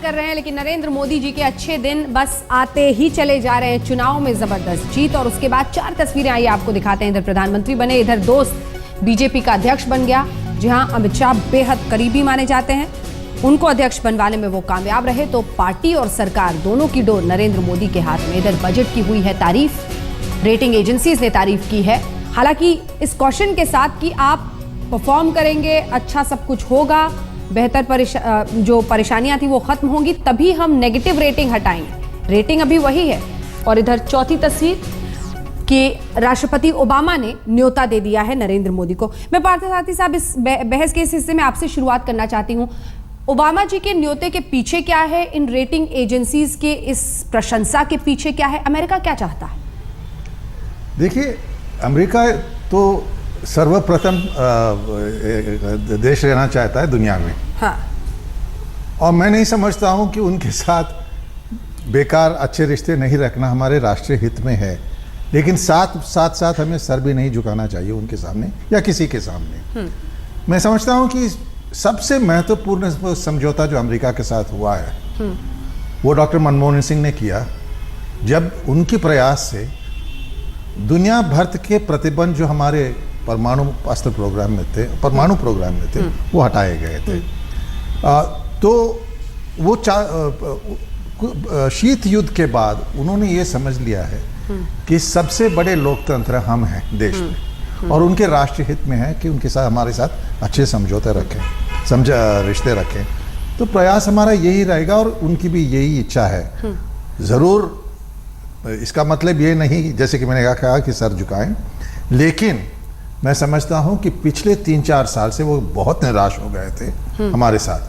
कर रहे हैं, लेकिन नरेंद्र मोदी जी के अच्छे दिन बस आते ही चले जा रहे हैं। चुनाव में जबरदस्त जीत और उसके बाद 4 तस्वीरें आइए आपको दिखाते हैं। इधर प्रधानमंत्री बने, इधर दोस्त बीजेपी का अध्यक्ष बन गया। जहां अमित शाह बेहद करीबी माने जाते हैं, उनको अध्यक्ष बनवाने में वो कामयाब रहे, तो पार्टी और सरकार दोनों की डोर नरेंद्र मोदी के हाथ में। इधर बजट की हुई है तारीफ, रेटिंग एजेंसीज ने तारीफ की है, हालांकि इस क्वेश्चन के साथ कि आप परफॉर्म करेंगे, अच्छा सब कुछ होगा, बेहतर जो परेशानियां थी वो खत्म होंगी, तभी हम नेगेटिव रेटिंग हटाएंगे। रेटिंग अभी वही है। और इधर चौथी तस्वीर कि राष्ट्रपति ओबामा ने न्योता दे दिया है नरेंद्र मोदी को। मैं पार्थसारथी साहब इस बहस के इस हिस्से में आपसे शुरुआत करना चाहती हूं। ओबामा जी के न्योते के पीछे क्या है, इन रेटिंग एजेंसीज के इस प्रशंसा के पीछे क्या है, अमेरिका क्या चाहता है? देखिए, अमेरिका तो सर्वप्रथम देश रहना चाहता है दुनिया में। हाँ। और मैं नहीं समझता हूं कि उनके साथ बेकार अच्छे रिश्ते नहीं रखना हमारे राष्ट्रीय हित में है, लेकिन साथ हमें सर भी नहीं झुकाना चाहिए उनके सामने या किसी के सामने। मैं समझता हूं कि सबसे महत्वपूर्ण समझौता जो अमेरिका के साथ हुआ है वो डॉक्टर मनमोहन सिंह ने किया, जब उनके प्रयास से दुनिया भर के प्रतिबंध जो हमारे परमाणु अस्त्र प्रोग्राम में थे, परमाणु प्रोग्राम में थे, वो हटाए गए थे। तो वो शीत युद्ध के बाद उन्होंने ये समझ लिया है कि सबसे बड़े लोकतंत्र हम हैं देश में, और उनके राष्ट्रीय हित में है कि उनके साथ, हमारे साथ अच्छे समझौते रखें, रिश्ते रखें। तो प्रयास हमारा यही रहेगा और उनकी भी यही इच्छा है। जरूर इसका मतलब ये नहीं, जैसे कि मैंने कहा कि सर झुकाएं, लेकिन मैं समझता हूं कि पिछले 3-4 साल से वो बहुत निराश हो गए थे हमारे साथ।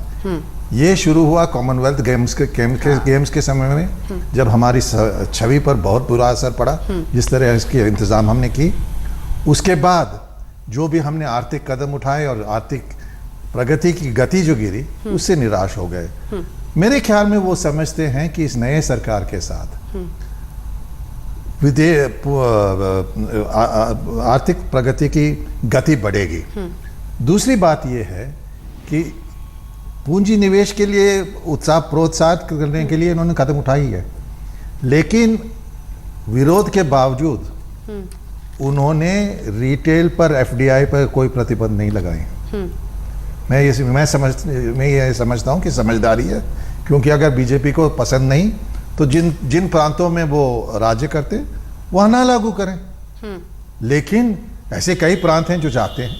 ये शुरू हुआ कॉमनवेल्थ गेम्स के समय में, जब हमारी छवि पर बहुत बुरा असर पड़ा, जिस तरह इसके इंतजाम हमने की। उसके बाद जो भी हमने आर्थिक कदम उठाए और आर्थिक प्रगति की गति जो गिरी, उससे निराश हो गए। मेरे ख्याल में वो समझते हैं कि इस नए सरकार के साथ आर्थिक प्रगति की गति बढ़ेगी। दूसरी बात यह है कि पूंजी निवेश के लिए प्रोत्साहित करने के लिए इन्होंने कदम उठाई है, लेकिन विरोध के बावजूद उन्होंने रिटेल पर FDI पर कोई प्रतिबंध नहीं लगाए। मैं ये समझता हूं कि समझदारी है, क्योंकि अगर बीजेपी को पसंद नहीं तो जिन प्रांतों में वो राज्य करते वहां ना लागू करें। लेकिन ऐसे कई प्रांत हैं जो चाहते हैं,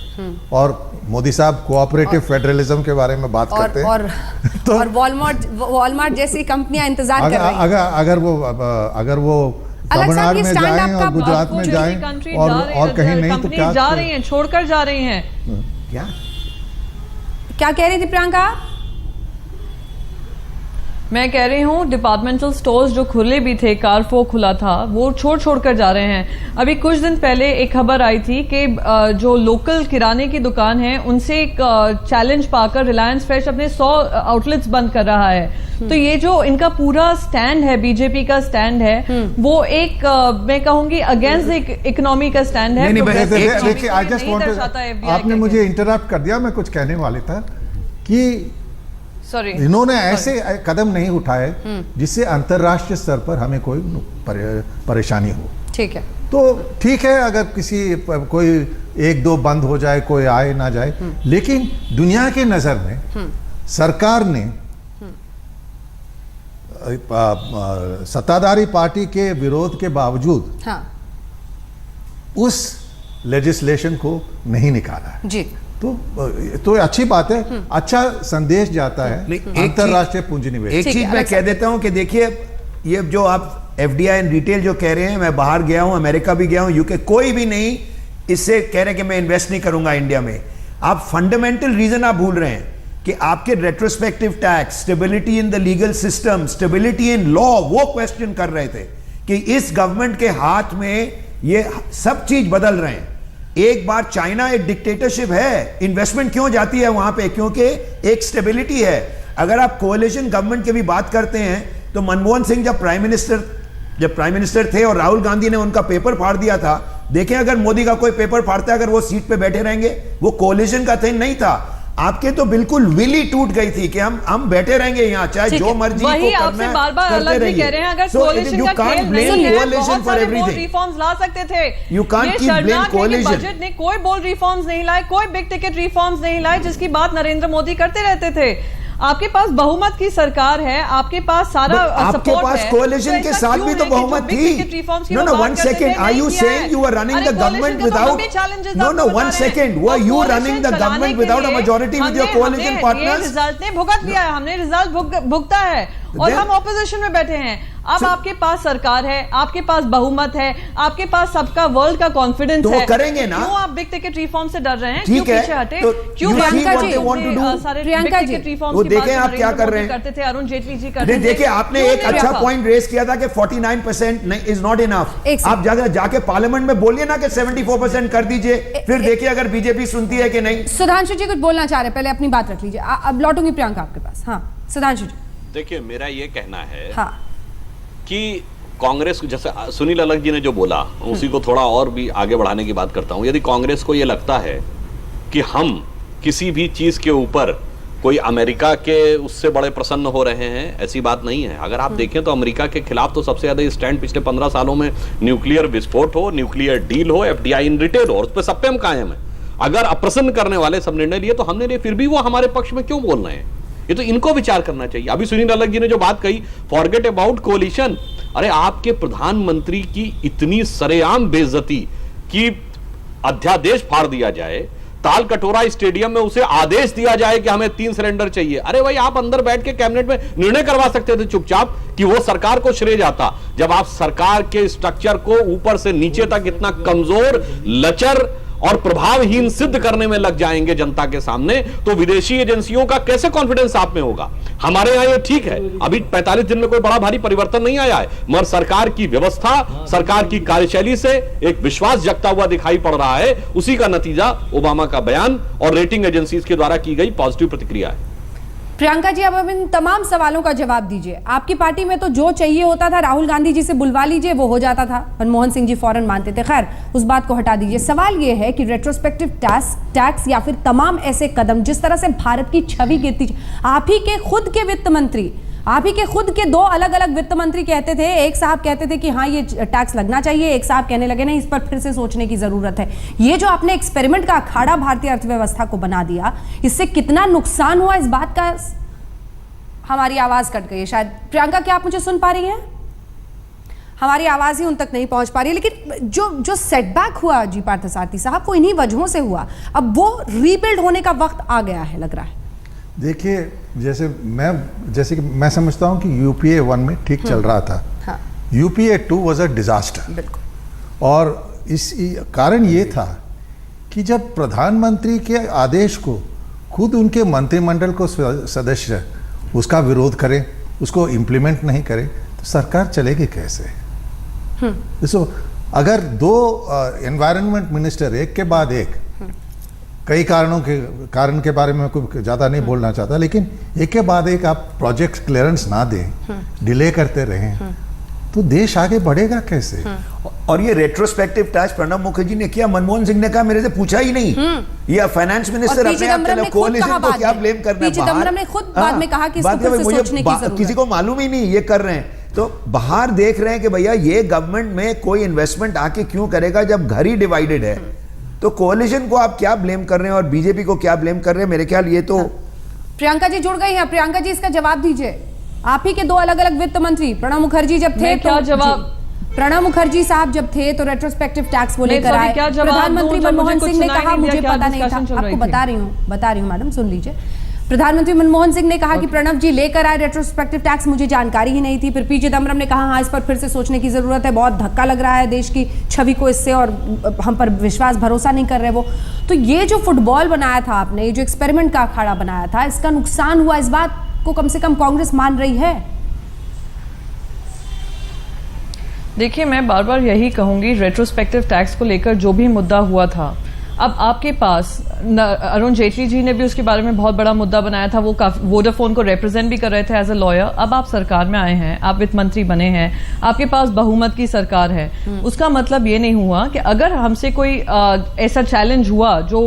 और मोदी साहब कोऑपरेटिव फेडरलिज्म के बारे में बात करते हैं। तो और वॉलमार्ट जैसी कंपनियां इंतजार कर रही हैं। अगर वो तमिलनाडु में जाएं और गुजरात में जाएं और कहीं नहीं, तो क्या जा रही हैं, छोड़कर जा रही हैं। क्या कह रही थी प्रियंका? मैं कह रही हूँ डिपार्टमेंटल स्टोर्स जो खुले भी थे, कारफो खुला था, वो छोड़ कर जा रहे हैं। अभी कुछ दिन पहले एक खबर आई थी कि जो लोकल किराने की दुकान है, उनसे एक चैलेंज पाकर रिलायंस फ्रेश अपने 100 आउटलेट्स बंद कर रहा है। तो ये जो इनका पूरा स्टैंड है, बीजेपी का स्टैंड है, वो एक मैं कहूंगी अगेंस्ट इकोनॉमी का स्टैंड है। आपने मुझे इंटरप्ट कर दिया, मैं कुछ कहने वाले था कि इन्होंने ऐसे कदम नहीं उठाए जिससे अंतरराष्ट्रीय स्तर पर हमें कोई परेशानी हो। ठीक है, तो ठीक है, अगर कोई 1-2 बंद हो जाए, कोई आए ना जाए, लेकिन दुनिया के नजर में सरकार ने सत्ताधारी पार्टी के विरोध के बावजूद उस लेजिस्लेशन को नहीं निकाला जी। तो अच्छी बात है, अच्छा संदेश जाता है अंतरराष्ट्रीय पूंजी निवेश। एक चीज मैं कह देता हूं कि देखिए, ये जो आप FDI एंड रिटेल जो कह रहे हैं, मैं बाहर गया हूं, अमेरिका भी गया हूं, UK, कोई भी नहीं इससे कह रहे कि मैं इन्वेस्ट नहीं करूंगा इंडिया में। आप फंडामेंटल रीजन आप भूल रहे हैं कि आपके retrospective tax, stability in the legal system, stability in law, वो क्वेश्चन कर रहे थे कि इस गवर्नमेंट के हाथ में ये सब चीज बदल रहे हैं। एक बार चाइना एक डिक्टेटरशिप है, इन्वेस्टमेंट क्यों जाती है वहां पे? क्योंकि एक स्टेबिलिटी है। अगर आप कोalition गवर्नमेंट की भी बात करते हैं, तो मनमोहन सिंह जब प्राइम मिनिस्टर थे और राहुल गांधी ने उनका पेपर फाड़ दिया था, देखें अगर मोदी का कोई पेपर फाड़ता है, अगर वो सीट पे बैठे रहेंगे, वो कोalition का थिंग नहीं था। आपके तो बिल्कुल विली टूट गई थी कि हम बैठे रहेंगे यहाँ, चाहे जो मर्जी वही को आपसे करना बार बार करते अलग भी रहिए। कह रहे हैं, अगर So, कोalition you का can't खेल blame नहीं है, coalition बहुत for सारे बोल everything. रिफॉर्म्स ला सकते थे। You can't ये keep blame शर्मनाक है कि coalition. बजट ने कोई बोल रिफॉर्म्स नहीं लाए, कोई बिग टिकट रिफॉर्म्स नहीं लाए, जिसकी बात नरेंद्र मोदी करते रहते थे। आपके पास बहुमत की सरकार है, आपके पास सारा आपके सपोर्ट पास है, कोalition तो के ऐसा साथ क्यों भी है तो कि जो बहुमत big थी। ticket reforms की No, वो no, बात one करते थे, second. Are नहीं you किया saying है? you were running अरे the coalition government के तो हम without? भी challenges No, आपको no, बता one रहे हैं। second. Were और you coalition running the चलाने government के without a लिए majority with your coalition partners? ये रिजल्ट ने भुगत दिया है, हमने रिजल्ट भुगता है और Then- हम ऑपोजिशन में बैठे हैं। अब आपके पास सरकार है, आपके पास बहुमत है, आपके पास सबका वर्ल्ड का कॉन्फिडेंस तो वो है, करेंगे ना। क्यों आप बिग टिकट रिफॉर्म से डर रहे हैं? ठीक क्यों है, पीछे हटे? तो क्यों you see Priyanka what ji they want to do? सारे प्रियंका बिग जी, टिकट रिफॉर्म्स वो की बात देखें आप क्या नरेंद्र कर रहे मोदी हैं। करते थे, अरुण जेटली जी करते नहीं, थे। देखिए आपने क्यों एक नहीं अच्छा रखा? पॉइंट रेस किया था कि 49% नहीं इज नॉट इनफ। एक आप जाके पार्लियामेंट में बोलिए ना कि 74% कर दीजिए, फिर देखिए अगर बीजेपी सुनती है कि नहीं। सुधांशु जी कुछ बोलना चाह रहे हैं, पहले अपनी बात रख लीजिए, अब लौटूंगी प्रियंका आपके पास। हाँ सुधांशु जी। देखिए मेरा ये कहना है हाँ कि कांग्रेस, जैसे सुनील अलग जी ने जो बोला उसी को थोड़ा और भी आगे बढ़ाने की बात करता हूं। यदि कांग्रेस को ये लगता है कि हम किसी भी चीज के ऊपर कोई अमेरिका के उससे बड़े प्रसन्न हो रहे हैं, ऐसी बात नहीं है। अगर आप देखें तो अमेरिका के खिलाफ तो सबसे ज्यादा स्टैंड पिछले 15 सालों में न्यूक्लियर विस्फोट हो, न्यूक्लियर डील हो, एफडीआई इन रिटेल हो, उस पर सब पे हम कायम है। अगर अप्रसन्न करने वाले सब निर्णय लिए तो हमने लिए, फिर भी वो हमारे पक्ष में क्यों बोल रहे हैं? ये तो इनको विचार करना चाहिए। अभी सुनील अलग जी ने जो बात कही, फॉरगेट अबाउट कोलिशन, अरे आपके प्रधानमंत्री की इतनी सरेआम बेइज्जती कि अध्यादेश फाड़ दिया जाए, ताल कटोरा स्टेडियम में उसे आदेश दिया जाए कि हमें 3 सिलेंडर चाहिए। अरे भाई आप अंदर बैठ के कैबिनेट में निर्णय करवा सकते थे चुपचाप, कि वो सरकार को श्रेय जाता। जब आप सरकार के स्ट्रक्चर को ऊपर से नीचे तक इतना कमजोर, लचर और प्रभावहीन सिद्ध करने में लग जाएंगे जनता के सामने, तो विदेशी एजेंसियों का कैसे कॉन्फिडेंस आप में होगा? हमारे यहां ये ठीक है, अभी 45 दिन में कोई बड़ा भारी परिवर्तन नहीं आया है, मगर सरकार की व्यवस्था, सरकार की कार्यशैली से एक विश्वास जगता हुआ दिखाई पड़ रहा है। उसी का नतीजा ओबामा का बयान और रेटिंग एजेंसीज के द्वारा की गई पॉजिटिव प्रतिक्रिया है। प्रियंका जी, अब इन तमाम सवालों का जवाब दीजिए। आपकी पार्टी में तो जो चाहिए होता था राहुल गांधी जी से बुलवा लीजिए, वो हो जाता था, मनमोहन सिंह जी फौरन मानते थे। खैर उस बात को हटा दीजिए। सवाल ये है कि रेट्रोस्पेक्टिव टैक्स या फिर तमाम ऐसे कदम जिस तरह से भारत की छवि गिरती, आप ही के खुद के वित्त मंत्री, आप ही के खुद के 2 अलग अलग वित्त मंत्री कहते थे, एक साहब कहते थे कि हाँ ये टैक्स लगना चाहिए, एक साहब कहने लगे नहीं इस पर फिर से सोचने की जरूरत है। ये जो आपने एक्सपेरिमेंट का अखाड़ा भारतीय अर्थव्यवस्था को बना दिया, इससे कितना नुकसान हुआ, इस बात का हमारी आवाज कट गई है शायद। प्रियंका क्या आप मुझे सुन पा रही हैं? हमारी आवाज ही उन तक नहीं पहुंच पा रही है। लेकिन जो सेटबैक हुआ जी पार्थसारथी साहब, वो इन्हीं वजहों से हुआ। अब वो रीबिल्ड होने का वक्त आ गया है, लग रहा है। देखिए जैसे कि मैं समझता हूं कि यूपीए 1 में ठीक चल रहा था, हाँ। UPA 2 was a disaster. बिल्कुल। और इस कारण ये था कि जब प्रधानमंत्री के आदेश को खुद उनके मंत्रिमंडल को सदस्य उसका विरोध करें, उसको इम्प्लीमेंट नहीं करें, तो सरकार चलेगी कैसे? देखो अगर 2 एनवायरनमेंट मिनिस्टर एक के बाद एक, कई कारण के बारे में कोई ज़्यादा नहीं बोलना चाहता, लेकिन एक के बाद एक आप प्रोजेक्ट क्लियरेंस ना दें, डिले करते रहें, तो देश आगे बढ़ेगा कैसे? और ये रेट्रोस्पेक्टिव टैक्स प्रणब मुखर्जी ने किया, मनमोहन सिंह ने कहा मेरे से पूछा ही नहीं। ये फाइनेंस मिनिस्टर अपने आप चला, कोalition को क्या ब्लेम करना है? चिदम्बरम ने खुद बाद में कहा कि इसको फिर से सोचने की जरूरत है। किसी को मालूम ही नहीं ये कर रहे हैं, तो बाहर देख रहे हैं कि भैया ये गवर्नमेंट में कोई इन्वेस्टमेंट आके क्यों करेगा जब घर ही डिवाइडेड है। तो कोalition को आप क्या ब्लेम कर रहे हैं और बीजेपी को क्या ब्लेम कर रहे हैं? मेरे ख्याल ये तो प्रियंका जी जुड़ गई हैं। प्रियंका जी इसका जवाब दीजिए। आप ही के 2 अलग अलग वित्त मंत्री प्रणब मुखर्जी जब थे, क्या जवाब? प्रणब मुखर्जी साहब जब थे तो रेट्रोस्पेक्टिव टैक्स को लेकर आए, क्या जवाब प्रधानमंत्री दूं? मनमोहन मुझे सिंह ने कुछ कहा सुनाई नहीं मुझे दिया, पता नहीं था। क्या discussion आपको बता रही हूँ मैडम, सुन लीजिए। प्रधानमंत्री मनमोहन सिंह ने कहा कि प्रणब जी लेकर आए रेट्रोस्पेक्टिव टैक्स, मुझे जानकारी ही नहीं थी। फिर पी चिदम्बरम ने कहा हाँ इस पर फिर से सोचने की जरूरत है, बहुत धक्का लग रहा है देश की छवि को इससे, और हम पर विश्वास भरोसा नहीं कर रहे वो। तो ये जो फुटबॉल बनाया था आपने, ये जो एक्सपेरिमेंट का अखाड़ा बनाया था, इसका नुकसान हुआ, इस बात को कम से कम कांग्रेस मान रही है। देखिए मैं बार बार यही कहूंगी, रेट्रोस्पेक्टिव टैक्स को लेकर जो भी मुद्दा हुआ था, अब आपके पास अरुण जेटली जी ने भी उसके बारे में बहुत बड़ा मुद्दा बनाया था, वो वोडाफोन को रिप्रेजेंट भी कर रहे थे एज अ लॉयर। अब आप सरकार में आए हैं, आप वित्त मंत्री बने हैं, आपके पास बहुमत की सरकार है, उसका मतलब ये नहीं हुआ कि अगर हमसे कोई ऐसा चैलेंज हुआ जो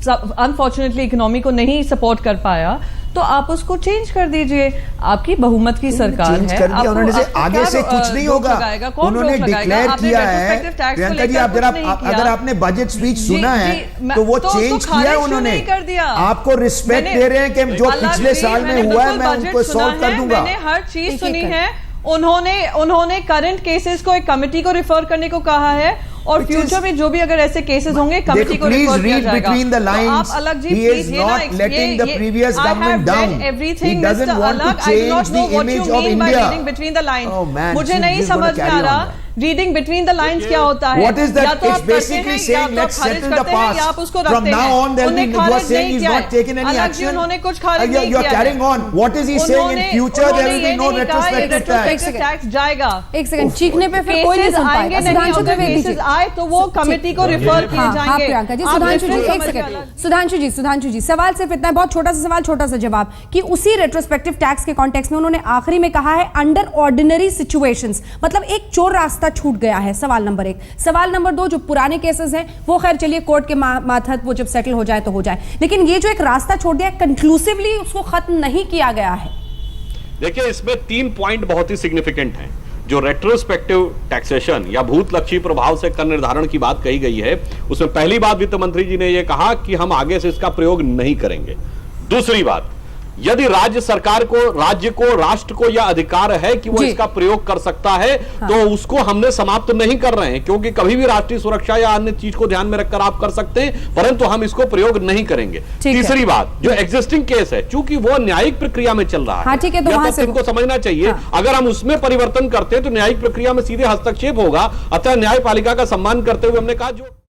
अनफॉर्चुनेटली इकोनॉमी को नहीं सपोर्ट कर पाया, तो आप उसको चेंज कर दीजिए। आपकी बहुमत की सरकार चेंज है, कर दिया आपको- उन्होंने से आपको आगे क्या से कुछ नहीं रोक होगा। लगाएगा? कौन उन्होंने रोक लगाएगा? डिक्लेयर आपने किया है। retrospective tax को प्रियंका जी, लेकर आप कुछ नहीं किया। अगर आपने बजट स्पीच जी, सुना है जी, तो वो तो उसको चेंज खारिज किया क्यों उन्होंने। नहीं कर दिया? आपको रिस्पेक्ट मैंने- दे रहे हैं कि जो अलग पिछले जी, साल में मैंने हुआ है बिल्कुल मैं बजट उनको सुना सॉल्व कर है, दूंगा। मैंने हर चीज एक सुनी एक है। उन्होंने करंट केसेस को एक कमिटी को रिफर करने को कहा है, और फ्यूचर में जो भी अगर ऐसे केसेस होंगे कमिटी को प्लीज रिफर किया रीड जाएगा। बिटवीन द तो लाइंस। आप अलग जी he is not letting the previous government down. He doesn't want to change the image of India. Reading between the lines. Oh, man, मुझे she's नहीं just gonna समझ में आ carry रहा on. Reading between the lines क्या होता है। What is that? या तो It's आप करते basically हैं, saying या तो let's खारिज settle the करते हैं, या आप past. उसको From रखते now हैं। on, they'll उन्हें be, you are खारिज saying नहीं he's किया not है। taken any अलग जी action. उन्होंने कुछ खारिज नहीं You are किया है। carrying on. What is he saying in future? There will be no retrospective tax. retrospective tax जाएगा। एक सेकंड, चीखने पे फिर कोई नहीं केसेस सुन आएंगे पाएगा। नहीं, सुधांशु अगर द्विवेदी जी, केसेस आए तो वो कमिटी को रिफर किए हाँ जाएंगे। प्रियंका जी, आप सुधांशु जी, difference एक समझ सेकंड, गए। सुधांशु जी सवाल सिर्फ इतना है, बहुत छोटा सा सवाल छोटा सा जवाब, कि उसी रेट्रोस्पेक्टिव टैक्स के कॉन्टेक्स्ट में उन्होंने आखिरी में कहा है अंडर ऑर्डिनरी सिचुएशंस, मतलब एक चोर रास्ता छूट गया है। सवाल नंबर 1। सवाल नंबर 2, जो पुराने केसेस हैं वो खैर चलिए कोर्ट के माथत वो जब सेटल हो जाए तो हो जाए, लेकिन ये जो एक रास्ता छोड़ दिया कंक्लूसिवली उसको खत्म नहीं किया गया है। देखिए, इसमें 3 पॉइंट बहुत ही सिग्निफिकेंट हैं। जो रेट्रोस्पेक्टिव टैक्सेशन या भूतलक्षी प्रभाव से कर निर्धारण की बात कही गई है, उसमें पहली बात वित्त मंत्री जी ने यह कहा कि हम आगे से इसका प्रयोग नहीं करेंगे। दूसरी बात, यदि राज्य सरकार को, राज्य को, राष्ट्र को यह अधिकार है कि वो जी। इसका प्रयोग कर सकता है, हाँ। तो उसको हमने समाप्त नहीं कर रहे हैं, क्योंकि कभी भी राष्ट्रीय सुरक्षा या अन्य चीज को ध्यान में रखकर आप कर सकते हैं, परंतु हम इसको प्रयोग नहीं करेंगे। ठीक है। तीसरी बात, जो एग्जिस्टिंग केस है, चूंकि वो न्यायिक प्रक्रिया में चल रहा है, हाँ, ठीक है, तो यह वहां तथ्य से इनको समझना चाहिए। हाँ। अगर हम उसमें परिवर्तन करते हैं तो न्यायिक प्रक्रिया में सीधे हस्तक्षेप होगा। अतः न्यायपालिका का सम्मान करते हुए हमने कहा जो